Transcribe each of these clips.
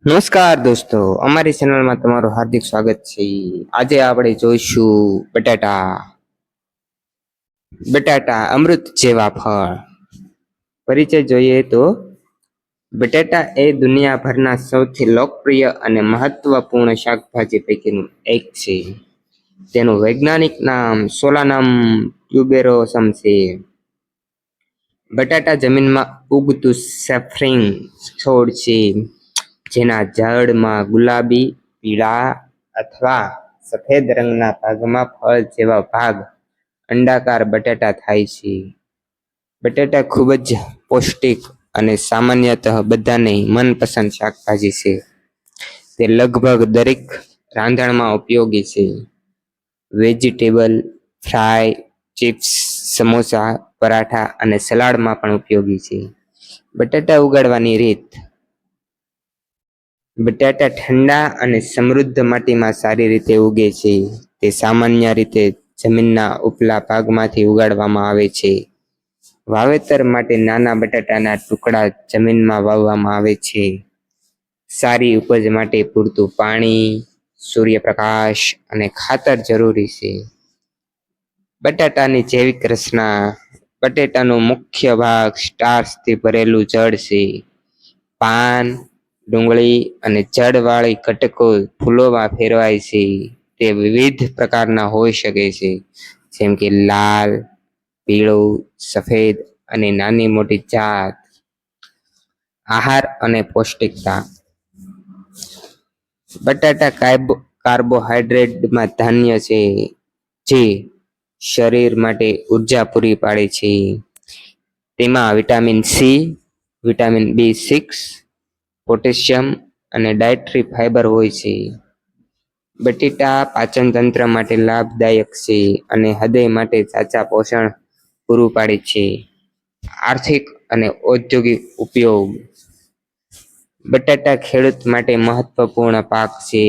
નમસ્કાર દોસ્તો, અમારી ચેનલમાં તમારું હાર્દિક સ્વાગત છે। આજે આપણે જોઈશું બટાટા। બટાટા અમૃત જેવા ફળ। પરિચય જોઈએ તો બટાટા એ દુનિયાભરના સૌથી લોકપ્રિય અને મહત્વપૂર્ણ શાકભાજી પૈકીનું એક છે। તેનું વૈજ્ઞાનિક નામ સોલાનમ ટ્યુબેરોસમ છે। બટાટા જમીનમાં ઉગતું સેફ્રિંગ છોડ છે, જેના ઝાડમાં ગુલાબી, પીળા અથવા સફેદ રંગના ભાગમાં ફળ જેવા ભાગ અંડાકાર બટાટા થાય છે। બટાટા ખૂબ જ પૌષ્ટિક અને સામાન્યતઃ બધાને મનપસંદ શાકભાજી છે। તે લગભગ દરેક રાંધણમાં ઉપયોગી છે। Vegetable, fry, chips, samosa, paratha અને સલાડમાં પણ ઉપયોગી છે। બટાટા ઉગાડવાની રીત। બટાટા ઠંડા અને સમૃદ્ધ માટીમાં સારી રીતે ઉગે છે। તે સામાન્ય રીતે જમીનના ઉપલા ભાગમાંથી ઉગાડવામાં આવે છે। વાવેતર માટે નાના બટાટાના ટુકડા જમીનમાં વાવવામાં આવે છે। સારી ઉપજ માટે પૂરતું પાણી, સૂર્યપ્રકાશ અને ખાતર જરૂરી છે। બટાટાની જૈવિક રચના। બટાટાનો મુખ્ય ભાગ સ્ટાર્ચથી ભરેલું જડ છે। પાન, ડુંગળી અને જડવાળી ઘટકો ફૂલોમાં ફેરવાય છે। તે વિવિધ પ્રકારના હોઈ શકે છે, જેમ કે લાલ, પીળો, સફેદ અને નાની મોટી જાત। આહાર અને પૌષ્ટિકતા। બટાટા કાર્બોહાઈડ્રેટમાં ધાન્ય છે, જે શરીર માટે ઉર્જા પૂરી પાડે છે। તેમાં vitamin C, vitamin B6, potassium અને ડાયટરી ફાઇબર હોય છે। બટાટા પાચન તંત્ર માટે લાભદાયક છે અને હૃદય માટે સાચા પોષણ પૂરું પાડે છે। આર્થિક અને ઔદ્યોગિક ઉપયોગ। બટાટા ખેડૂત માટે મહત્વપૂર્ણ પાક છે।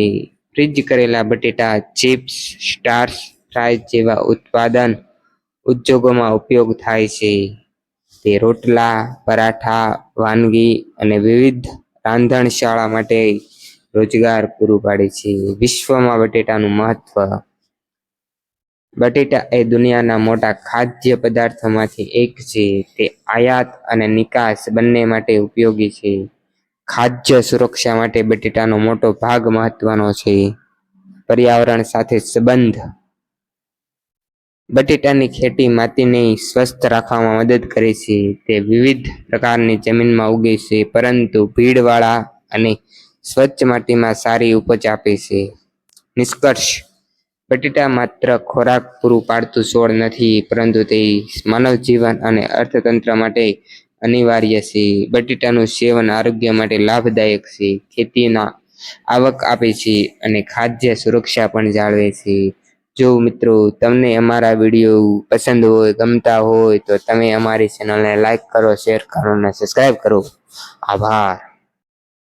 ફ્રીજ કરેલા બટાટા ચિપ્સ, સ્ટાર્ચ, ફ્રાય જેવા ઉત્પાદન ઉદ્યોગોમાં ઉપયોગ થાય છે। તે રોટલા, પરાઠા, વાનગી અને વિવિધ રાંધણશાળા માટે રોજગાર પૂરું પાડે છે। વિશ્વમાં બટાટાનું મહત્વ। બટાટા એ દુનિયાના મોટા ખાદ્ય પદાર્થોમાંથી એક છે। તે આયાત અને નિકાસ બંને માટે ઉપયોગી છે। ખાદ્ય સુરક્ષા માટે બટાટાનો મોટો ભાગ મહત્વનો છે। પર્યાવરણ સાથે સંબંધ। બટાટાની ખેતી માટીને સ્વસ્થ રાખવામાં મદદ કરે છે। તે વિવિધ પ્રકારની જમીનમાં ઉગે છે, પરંતુ ભીડવાળા અને સ્વચ્છ માટીમાં સારી ઉપજ આપે છે। નિષ્કર્ષ। બટાટા માત્ર ખોરાક પૂરું પાડતું છોડ નથી, પરંતુ તે માનવ જીવન અને અર્થતંત્ર માટે અનિવાર્ય છે। બટાટાનું સેવન આરોગ્ય માટે લાભદાયક છે, ખેતીના આવક આપે છે અને ખાદ્ય સુરક્ષા પણ જાળવે છે। જો મિત્રો તમને અમારા વિડીયો પસંદ હોય, ગમતા હોય તો તમે અમારી ચેનલને લાઈક કરો, શેર કરો અને સબસ્ક્રાઈબ કરો। આભાર।